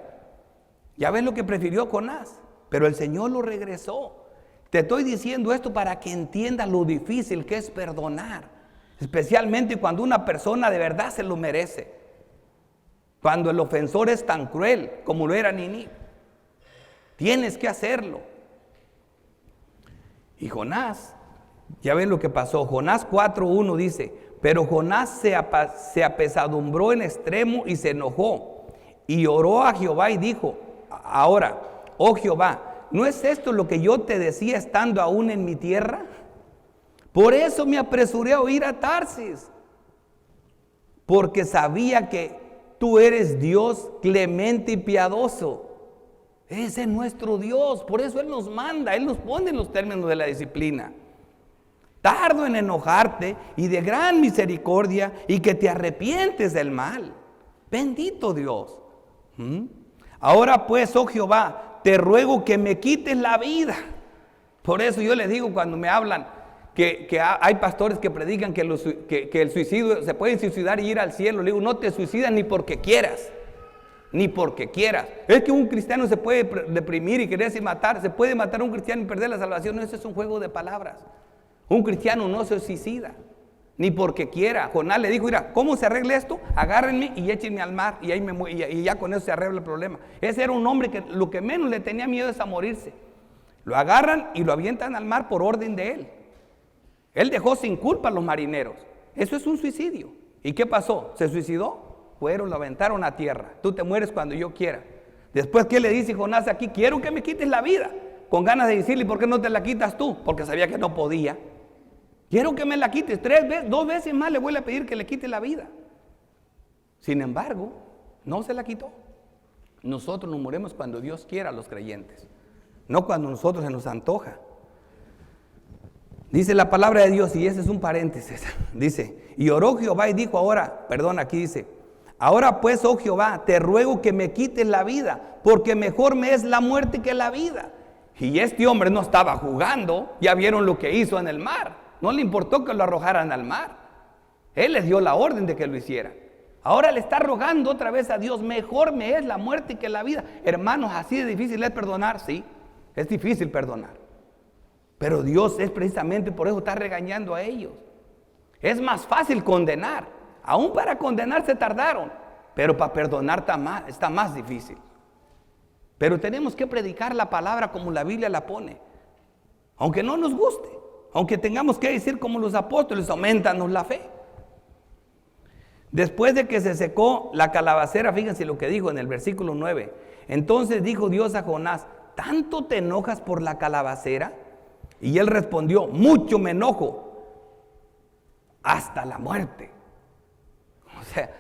Ya ves lo que prefirió Jonás, pero el Señor lo regresó. Te estoy diciendo esto para que entiendas lo difícil que es perdonar, especialmente cuando una persona de verdad se lo merece, cuando el ofensor es tan cruel como lo era Nínive. Tienes que hacerlo. Y Jonás, ya ven lo que pasó. Jonás 4:1 dice, pero Jonás se apesadumbró en extremo y se enojó y oró a Jehová y dijo, ahora, oh Jehová, ¿no es esto lo que yo te decía estando aún en mi tierra? Por eso me apresuré a ir a Tarsis, porque sabía que tú eres Dios clemente y piadoso. Ese es nuestro Dios, por eso Él nos manda, Él nos pone en los términos de la disciplina. Tardo en enojarte y de gran misericordia, y que te arrepientes del mal. Bendito Dios. Ahora pues, oh Jehová, te ruego que me quites la vida. Por eso yo les digo cuando me hablan que hay pastores que predican que el suicidio, se pueden suicidar y ir al cielo. Le digo, no te suicidas ni porque quieras. Ni porque quieras. Es que un cristiano se puede deprimir y quererse matar. Se puede matar a un cristiano y perder la salvación. No, eso es un juego de palabras. Un cristiano no se suicida, ni porque quiera. Jonás le dijo, mira, ¿cómo se arregla esto? Agárrenme y échenme al mar, y, y ya con eso se arregla el problema. Ese era un hombre que lo que menos le tenía miedo es a morirse. Lo agarran y lo avientan al mar por orden de él. Él dejó sin culpa a los marineros. Eso es un suicidio. ¿Y qué pasó? ¿Se suicidó? Fueron, lo aventaron a tierra. Tú te mueres cuando yo quiera. Después, ¿qué le dice Jonás aquí? Quiero que me quites la vida. Con ganas de decirle, ¿por qué no te la quitas tú? Porque sabía que no podía. Quiero que me la quites 3 veces, 2 veces más le voy a pedir que le quite la vida. Sin embargo, no se la quitó. Nosotros nos morimos cuando Dios quiera, los creyentes, no cuando nosotros se nos antoja. Dice la palabra de Dios, y ese es un paréntesis. Dice, y oró Jehová y dijo aquí dice, ahora pues, oh Jehová, te ruego que me quites la vida, porque mejor me es la muerte que la vida. Y este hombre no estaba jugando, ya vieron lo que hizo en el mar. No le importó que lo arrojaran al mar. Él les dio la orden de que lo hicieran. Ahora le está rogando otra vez a Dios, mejor me es la muerte que la vida. Hermanos, así de difícil es perdonar, sí, es difícil perdonar. Pero Dios es precisamente por eso está regañando a ellos. Es más fácil condenar. Aún para condenar se tardaron, pero para perdonar está más difícil. Pero tenemos que predicar la palabra como la Biblia la pone. Aunque no nos guste, aunque tengamos que decir como los apóstoles, aumentanos la fe. Después de que se secó la calabacera, fíjense lo que dijo en el versículo 9. Entonces dijo Dios a Jonás, ¿tanto te enojas por la calabacera? Y él respondió, mucho me enojo, hasta la muerte. O sea,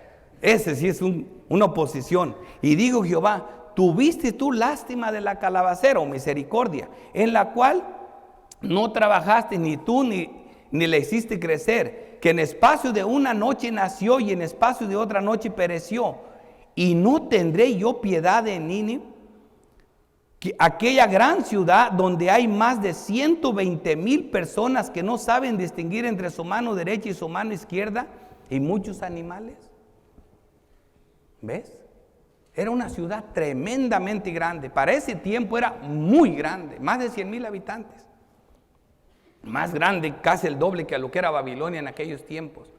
ese sí es una oposición. Y dijo Jehová, ¿tuviste tú lástima de la calabacera o misericordia, en la cual no trabajaste ni tú ni la hiciste crecer, que en espacio de una noche nació y en espacio de otra noche pereció? Y no tendré yo piedad de Nínive, aquella gran ciudad donde hay más de 120,000 personas que no saben distinguir entre su mano derecha y su mano izquierda, y muchos animales. ¿Ves? Era una ciudad tremendamente grande. Para ese tiempo era muy grande, más de 100,000 habitantes. Más grande, casi el doble que a lo que era Babilonia en aquellos tiempos.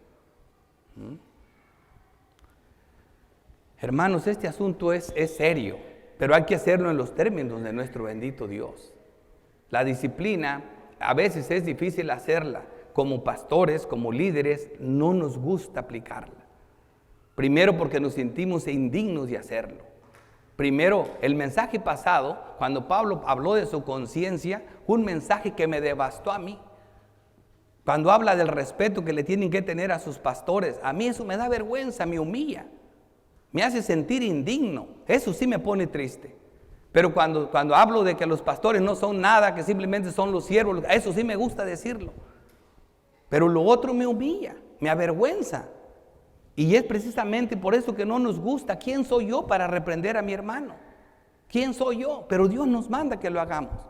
Hermanos, este asunto es serio, pero hay que hacerlo en los términos de nuestro bendito Dios. La disciplina a veces es difícil hacerla. Como pastores, como líderes, no nos gusta aplicarla. Primero porque nos sentimos indignos de hacerlo. Primero, el mensaje pasado, cuando Pablo habló de su conciencia, fue un mensaje que me devastó a mí. Cuando habla del respeto que le tienen que tener a sus pastores, a mí eso me da vergüenza, me humilla, me hace sentir indigno. Eso sí me pone triste. Pero cuando hablo de que los pastores no son nada, que simplemente son los siervos, eso sí me gusta decirlo. Pero lo otro me humilla, me avergüenza. Y es precisamente por eso que no nos gusta. ¿Quién soy yo para reprender a mi hermano? ¿Quién soy yo? Pero Dios nos manda que lo hagamos.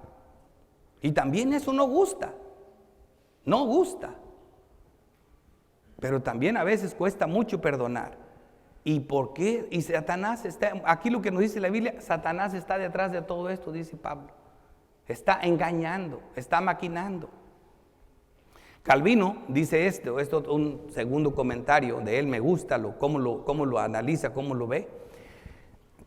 Y también eso no gusta. No gusta. Pero también a veces cuesta mucho perdonar. ¿Y por qué? Y Satanás está, aquí lo que nos dice la Biblia, Satanás está detrás de todo esto, dice Pablo. Está engañando, está maquinando. Calvino dice esto un segundo comentario de él, me gusta cómo lo analiza, cómo lo ve.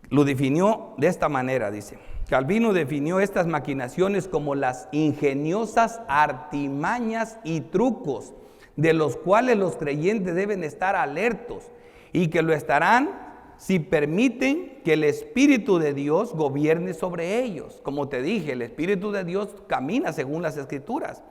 Lo definió de esta manera, dice. Calvino definió estas maquinaciones como las ingeniosas artimañas y trucos de los cuales los creyentes deben estar alertos y que lo estarán si permiten que el Espíritu de Dios gobierne sobre ellos. Como te dije, el Espíritu de Dios camina según las Escrituras.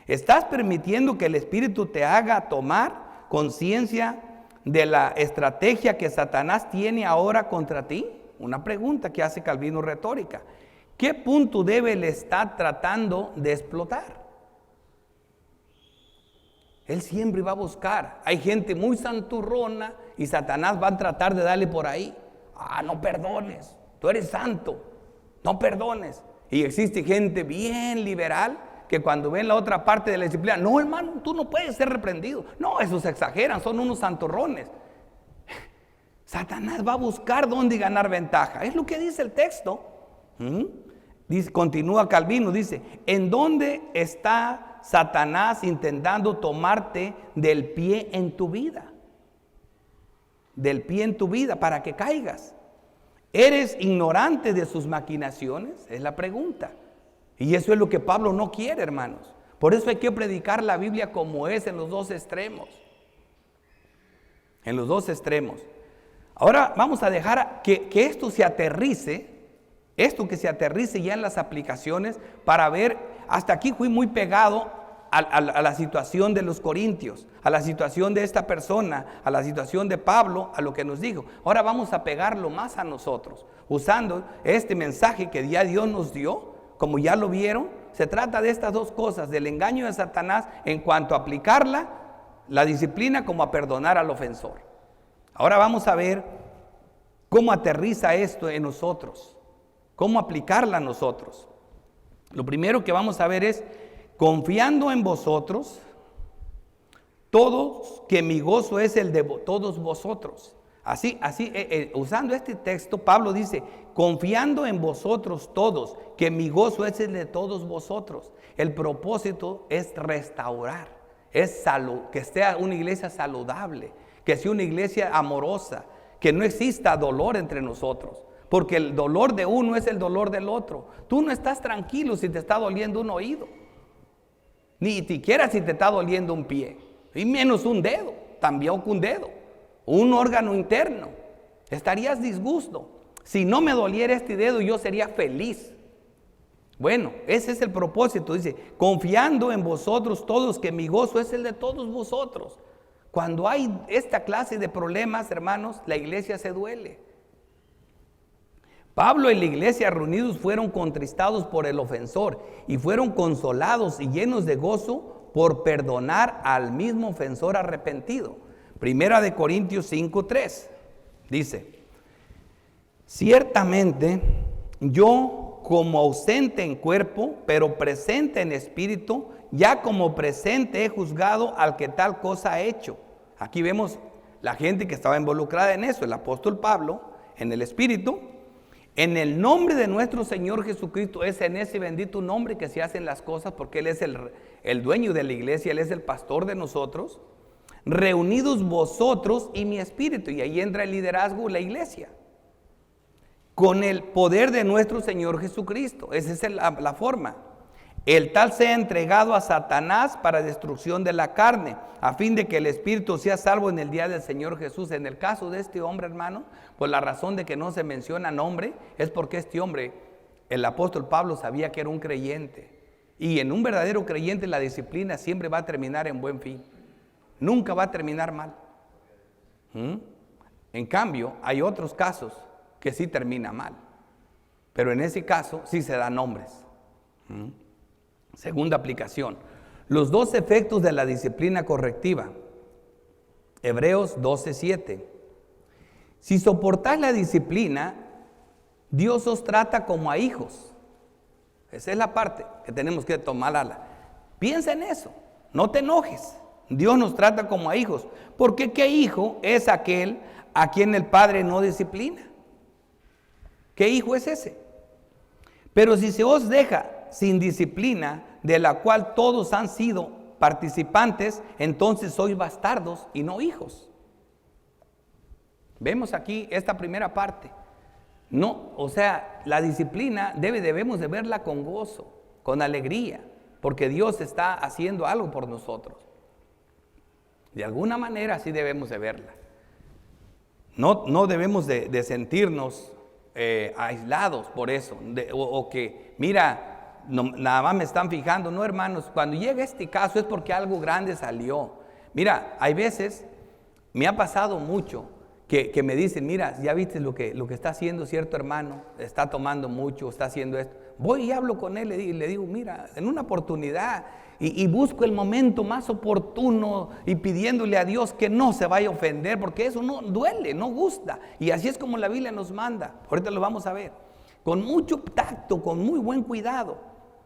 Estás permitiendo que el Espíritu te haga tomar conciencia de la estrategia que Satanás tiene ahora contra ti? Una pregunta que hace Calvino retórica. ¿Qué punto debe él estar tratando de explotar? Él siempre va a buscar. Hay gente muy santurrona y Satanás va a tratar de darle por ahí. No perdones, tú eres santo, no perdones. Y existe gente bien liberal que cuando ven la otra parte de la disciplina, no hermano, tú no puedes ser reprendido. No, esos exageran, son unos santurrones. Satanás va a buscar dónde ganar ventaja. Es lo que dice el texto. Dice, continúa Calvino, dice, ¿en dónde está Satanás intentando tomarte del pie en tu vida? Del pie en tu vida para que caigas. ¿Eres ignorante de sus maquinaciones? Es la pregunta. Y eso es lo que Pablo no quiere, hermanos. Por eso hay que predicar la Biblia como es en los dos extremos. En los dos extremos. Ahora vamos a dejar que esto se aterrice. Esto que se aterrice ya en las aplicaciones para ver. Hasta aquí fui muy pegado a la situación de los corintios, a la situación de esta persona, a la situación de Pablo, a lo que nos dijo. Ahora vamos a pegarlo más a nosotros, usando este mensaje que ya Dios nos dio, como ya lo vieron. Se trata de estas dos cosas, del engaño de Satanás en cuanto a aplicarla, la disciplina, como a perdonar al ofensor. Ahora vamos a ver cómo aterriza esto en nosotros, cómo aplicarla a nosotros. Lo primero que vamos a ver es, confiando en vosotros, todos, que mi gozo es el de todos vosotros. Así, usando este texto, Pablo dice, confiando en vosotros todos, que mi gozo es el de todos vosotros. El propósito es restaurar, es que sea una iglesia saludable, que sea una iglesia amorosa, que no exista dolor entre nosotros. Porque el dolor de uno es el dolor del otro. Tú no estás tranquilo si te está doliendo un oído. Ni siquiera si te está doliendo un pie. Y menos un dedo, también un dedo. Un órgano interno. Estarías disgusto. Si no me doliera este dedo, yo sería feliz. Bueno, ese es el propósito. Dice, confiando en vosotros todos, que mi gozo es el de todos vosotros. Cuando hay esta clase de problemas, hermanos, la iglesia se duele. Pablo y la iglesia reunidos fueron contristados por el ofensor y fueron consolados y llenos de gozo por perdonar al mismo ofensor arrepentido. Primera de Corintios 5:3 dice, ciertamente yo como ausente en cuerpo, pero presente en espíritu, ya como presente he juzgado al que tal cosa ha hecho. Aquí vemos la gente que estaba involucrada en eso, el apóstol Pablo en el espíritu. En el nombre de nuestro Señor Jesucristo, es en ese bendito nombre que se hacen las cosas, porque Él es el dueño de la iglesia, Él es el pastor de nosotros. Reunidos vosotros y mi espíritu, y ahí entra el liderazgo, la iglesia. Con el poder de nuestro Señor Jesucristo, esa es la forma. El tal sea entregado a Satanás para destrucción de la carne, a fin de que el espíritu sea salvo en el día del Señor Jesús. En el caso de este hombre, hermano, pues la razón de que no se menciona nombre es porque este hombre, el apóstol Pablo, sabía que era un creyente. Y en un verdadero creyente la disciplina siempre va a terminar en buen fin. Nunca va a terminar mal. En cambio, hay otros casos que sí termina mal. Pero en ese caso sí se dan nombres. Segunda aplicación, los dos efectos de la disciplina correctiva. Hebreos 12:7. Si soportáis la disciplina, Dios os trata como a hijos. Esa es la parte que tenemos que tomarla. Piensa en eso, no te enojes. Dios nos trata como a hijos. Porque ¿qué hijo es aquel a quien el padre no disciplina? ¿Qué hijo es ese? Pero si se os deja sin disciplina, de la cual todos han sido participantes, entonces sois bastardos y no hijos. Vemos aquí esta primera parte. No, o sea, la disciplina debemos de verla con gozo, con alegría, porque Dios está haciendo algo por nosotros. De alguna manera sí debemos de verla. No debemos de sentirnos aislados por eso, o que, mira, no, nada más me están fijando. No, hermanos, cuando llega este caso es porque algo grande salió. Mira, hay veces Me ha pasado mucho que me dicen, mira, ya viste lo que está haciendo cierto hermano, está tomando mucho, está haciendo esto. Voy y hablo con él y le digo, mira, en una oportunidad, y busco el momento más oportuno y pidiéndole a Dios que no se vaya a ofender, porque eso no duele, no gusta. Y así es como la Biblia nos manda. Ahorita lo vamos a ver. Con mucho tacto, con muy buen cuidado,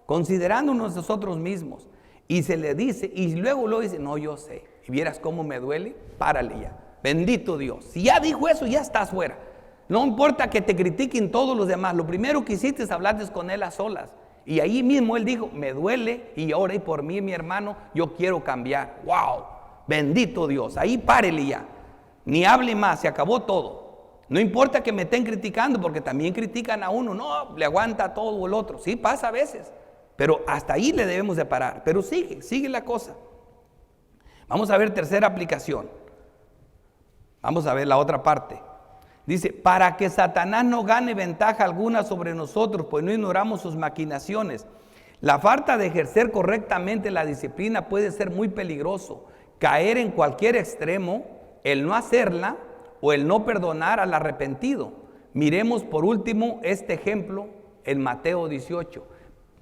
considerándonos nosotros mismos. Y se le dice, y luego lo dice, no, yo sé. Y vieras cómo me duele, párale ya. Bendito Dios. Si ya dijo eso, ya estás fuera. No importa que te critiquen todos los demás. Lo primero que hiciste es hablarles con él a solas. Y ahí mismo él dijo, me duele y ora y por mí, mi hermano, yo quiero cambiar. ¡Wow! Bendito Dios. Ahí párele ya. Ni hable más, se acabó todo. No importa que me estén criticando, porque también critican a uno. No, le aguanta todo el otro. Sí, pasa a veces. Pero hasta ahí le debemos de parar. Pero sigue la cosa. Vamos a ver tercera aplicación. Vamos a ver la otra parte. Dice, para que Satanás no gane ventaja alguna sobre nosotros, pues no ignoramos sus maquinaciones. La falta de ejercer correctamente la disciplina puede ser muy peligroso. Caer en cualquier extremo, el no hacerla o el no perdonar al arrepentido. Miremos por último este ejemplo en Mateo 18.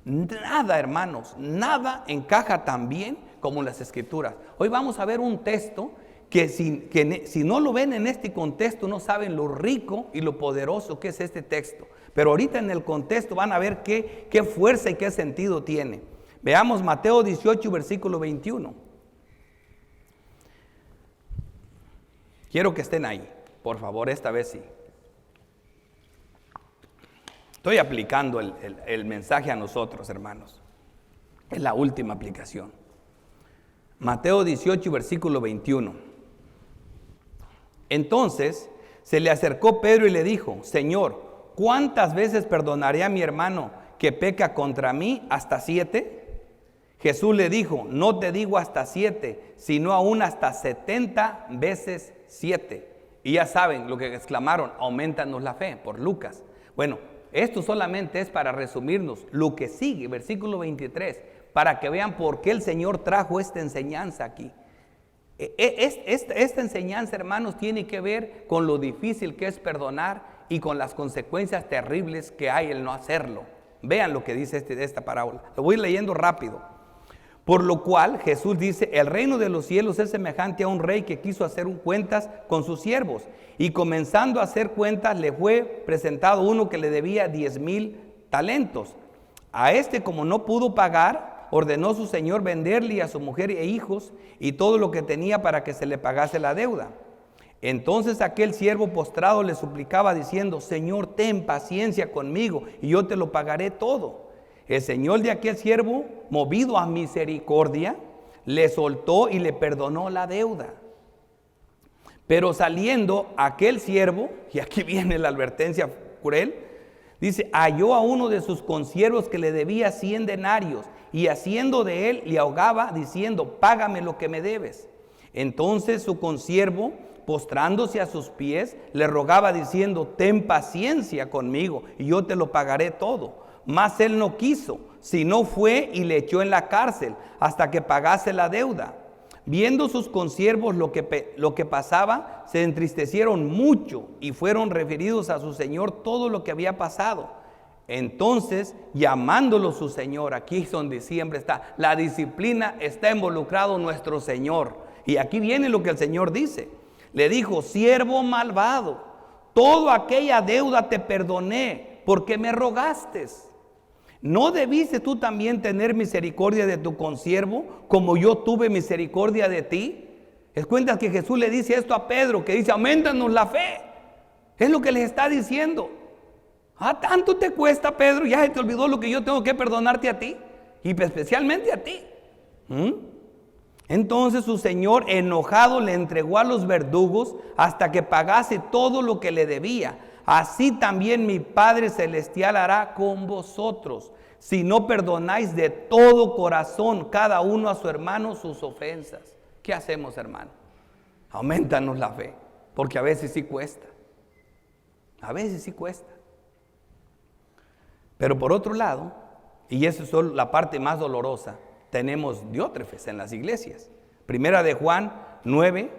Nada, hermanos, nada encaja tan bien como las Escrituras. Hoy vamos a ver un texto que si no lo ven en este contexto, no saben lo rico y lo poderoso que es este texto. Pero ahorita en el contexto van a ver qué fuerza y qué sentido tiene. Veamos Mateo 18, versículo 21. Quiero que estén ahí, por favor, esta vez sí. Estoy aplicando el mensaje a nosotros, hermanos. Es la última aplicación. Mateo 18, versículo 21. Entonces se le acercó Pedro y le dijo, Señor, ¿cuántas veces perdonaré a mi hermano que peca contra mí? ¿Hasta 7? Jesús le dijo, no te digo hasta 7, sino aún hasta 70 veces 7. Y ya saben lo que exclamaron, aumentanos la fe, por Lucas. Bueno, esto solamente es para resumirnos lo que sigue, versículo 23, para que vean por qué el Señor trajo esta enseñanza aquí. Esta enseñanza, hermanos, tiene que ver con lo difícil que es perdonar y con las consecuencias terribles que hay el no hacerlo. Vean lo que dice esta parábola. Lo voy leyendo rápido. Por lo cual Jesús dice, el reino de los cielos es semejante a un rey que quiso hacer cuentas con sus siervos. Y comenzando a hacer cuentas, le fue presentado uno que le debía 10,000 talentos. A este, como no pudo pagar, ordenó su señor venderle a su mujer e hijos y todo lo que tenía para que se le pagase la deuda. Entonces aquel siervo postrado le suplicaba diciendo, Señor, ten paciencia conmigo y yo te lo pagaré todo. El señor de aquel siervo, movido a misericordia, le soltó y le perdonó la deuda. Pero saliendo aquel siervo, y aquí viene la advertencia cruel, dice, halló a uno de sus consiervos que le debía 100 denarios y haciendo de él le ahogaba diciendo, págame lo que me debes. Entonces su consiervo, postrándose a sus pies, le rogaba diciendo, ten paciencia conmigo y yo te lo pagaré todo. Mas él no quiso, sino fue y le echó en la cárcel hasta que pagase la deuda. Viendo sus consiervos lo que pasaba, se entristecieron mucho y fueron referidos a su señor todo lo que había pasado. Entonces, llamándolo su señor, aquí es donde siempre está, la disciplina está involucrado nuestro Señor. Y aquí viene lo que el Señor dice. Le dijo, siervo malvado, toda aquella deuda te perdoné porque me rogaste. ¿No debiste tú también tener misericordia de tu consiervo como yo tuve misericordia de ti? Es cuenta que Jesús le dice esto a Pedro, que dice, aumentanos la fe. Es lo que les está diciendo. ¿Tanto te cuesta, Pedro? Ya se te olvidó lo que yo tengo que perdonarte a ti y especialmente a ti. Entonces su señor enojado le entregó a los verdugos hasta que pagase todo lo que le debía. Así también mi Padre Celestial hará con vosotros, si no perdonáis de todo corazón cada uno a su hermano sus ofensas. ¿Qué hacemos, hermano? Aumentanos la fe, porque a veces sí cuesta. A veces sí cuesta. Pero por otro lado, y eso es solo la parte más dolorosa, tenemos diótrefes en las iglesias. Primera de Juan 9,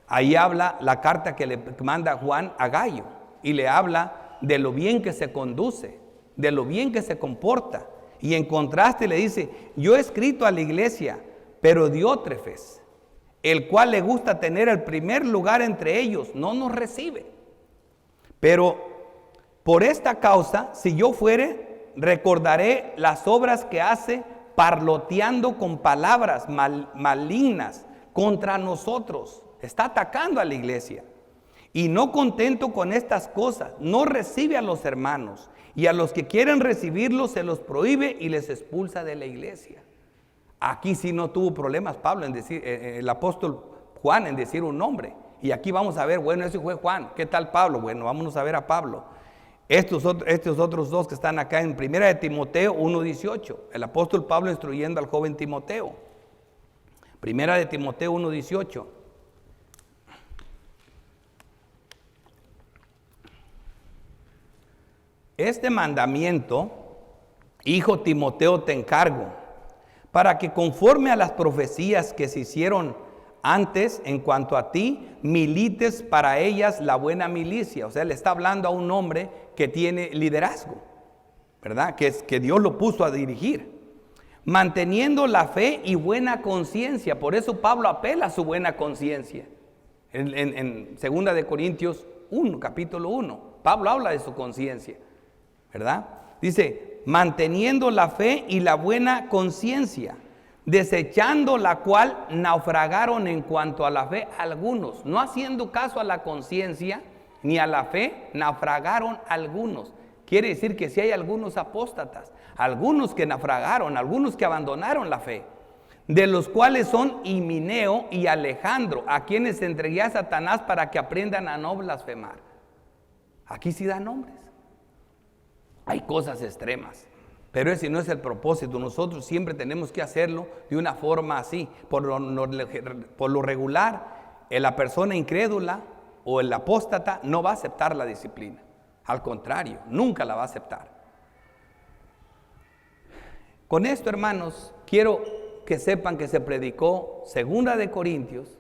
Ahí habla la carta que le manda Juan a Gallo y le habla de lo bien que se conduce, de lo bien que se comporta. Y en contraste le dice, yo he escrito a la iglesia, pero Diótrefes, el cual le gusta tener el primer lugar entre ellos, no nos recibe. Pero por esta causa, si yo fuere, recordaré las obras que hace parloteando con palabras malignas contra nosotros. Está atacando a la iglesia. Y no contento con estas cosas, no recibe a los hermanos. Y a los que quieren recibirlos se los prohíbe y les expulsa de la iglesia. Aquí sí no tuvo problemas Pablo en decir, el apóstol Juan en decir un nombre. Y aquí vamos a ver, bueno, ese fue Juan. ¿Qué tal Pablo? Bueno, vámonos a ver a Pablo. Estos otros dos que están acá en 1 de Timoteo 1:18. El apóstol Pablo instruyendo al joven Timoteo. 1 de Timoteo 1:18. Este mandamiento, hijo Timoteo, te encargo, para que conforme a las profecías que se hicieron antes en cuanto a ti, milites para ellas la buena milicia. O sea, le está hablando a un hombre que tiene liderazgo, ¿verdad? Que Dios lo puso a dirigir. Manteniendo la fe y buena conciencia. Por eso Pablo apela a su buena conciencia. En 2 de Corintios 1, capítulo 1, Pablo habla de su conciencia, ¿verdad? Dice, manteniendo la fe y la buena conciencia, desechando la cual naufragaron en cuanto a la fe algunos. No haciendo caso a la conciencia ni a la fe, naufragaron algunos. Quiere decir que si hay algunos apóstatas, algunos que naufragaron, algunos que abandonaron la fe, de los cuales son Himeneo y Alejandro, a quienes entregué a Satanás para que aprendan a no blasfemar. Aquí sí da nombres. Hay cosas extremas, pero ese no es el propósito. Nosotros siempre tenemos que hacerlo de una forma así. Por lo regular, la persona incrédula o el apóstata no va a aceptar la disciplina. Al contrario, nunca la va a aceptar. Con esto, hermanos, quiero que sepan que se predicó 2 de Corintios,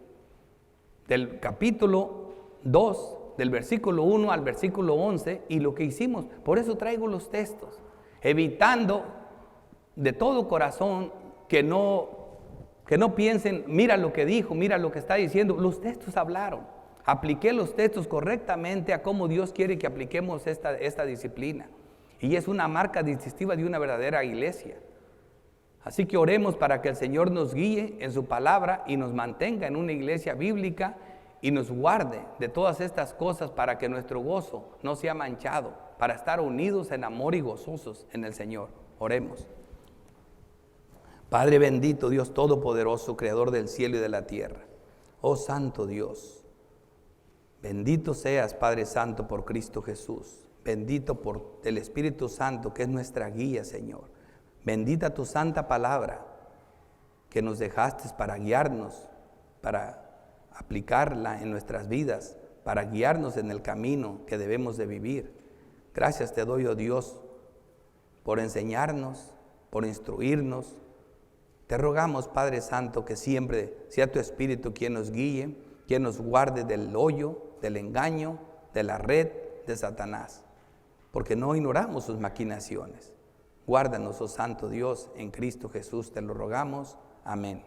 del capítulo 2, del versículo 1 al versículo 11, y lo que hicimos. Por eso traigo los textos, evitando de todo corazón que no piensen, mira lo que dijo, mira lo que está diciendo. Los textos hablaron. Apliqué los textos correctamente a cómo Dios quiere que apliquemos esta disciplina. Y es una marca distintiva de una verdadera iglesia. Así que oremos para que el Señor nos guíe en su palabra y nos mantenga en una iglesia bíblica y nos guarde de todas estas cosas para que nuestro gozo no sea manchado, para estar unidos en amor y gozosos en el Señor. Oremos. Padre bendito, Dios todopoderoso, creador del cielo y de la tierra. Oh santo Dios, bendito seas, Padre Santo, por Cristo Jesús. Bendito por el Espíritu Santo, que es nuestra guía, Señor. Bendita tu santa palabra que nos dejaste para guiarnos, para aplicarla en nuestras vidas, para guiarnos en el camino que debemos de vivir. Gracias te doy, oh Dios, por enseñarnos, por instruirnos. Te rogamos, Padre Santo, que siempre sea tu Espíritu quien nos guíe, quien nos guarde del hoyo, del engaño, de la red de Satanás, porque no ignoramos sus maquinaciones. Guárdanos, oh Santo Dios, en Cristo Jesús te lo rogamos. Amén.